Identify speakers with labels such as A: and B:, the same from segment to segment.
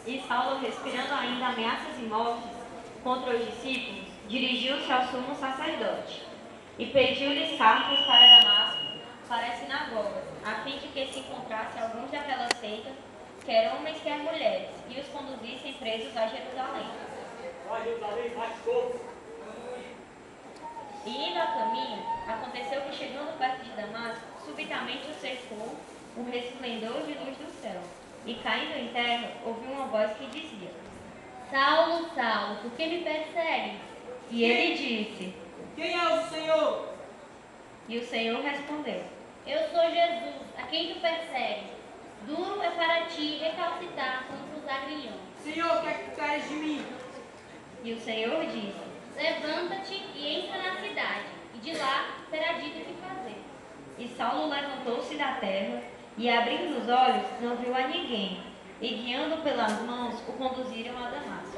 A: E Saulo, respirando ainda ameaças e mortes contra os discípulos, dirigiu-se ao sumo sacerdote e pediu-lhes cartas para Damasco, para as sinagogas, a fim de que se encontrasse alguns daquela seita, quer homens, quer mulheres, e os conduzissem presos a Jerusalém. E indo a caminho, aconteceu que, chegando perto de Damasco, subitamente o cercou um resplendor de luz do céu. E caindo em terra, ouviu uma voz que dizia:
B: Saulo, Saulo, por que me persegues?
A: E ele disse:
C: Quem é o Senhor?
A: E o Senhor respondeu:
B: Eu sou Jesus, a quem tu persegues. Duro é para ti recalcitrar contra os agrilhões.
C: Senhor, o que é que tu queres de mim?
A: E o Senhor disse:
B: Levanta-te e entra na cidade, e de lá será dito o que fazer.
A: E Saulo levantou-se da terra, e abrindo os olhos, não viu a ninguém, e guiando pelas mãos, o conduziram a Damasco.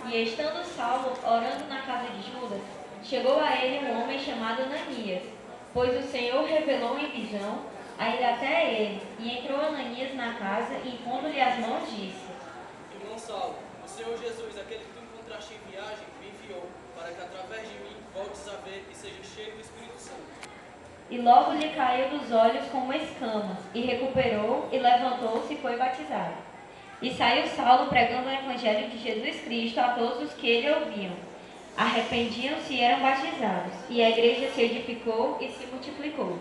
A: E estando Saulo orando na casa de Judas, chegou a ele um homem chamado Ananias, pois o Senhor revelou em visão a ir até ele, e entrou Ananias na casa, e impondo-lhe as mãos, disse:
D: Irmão Saulo, o Senhor Jesus, aquele que tu encontraste em viagem, me enviou, para que através de mim voltes a ver e seja cheio do Espírito Santo.
A: E logo lhe caiu dos olhos como escamas, e recuperou, e levantou-se e foi batizado. E saiu Saulo pregando o evangelho de Jesus Cristo a todos os que ele ouviam. Arrependiam-se e eram batizados, e a igreja se edificou e se multiplicou.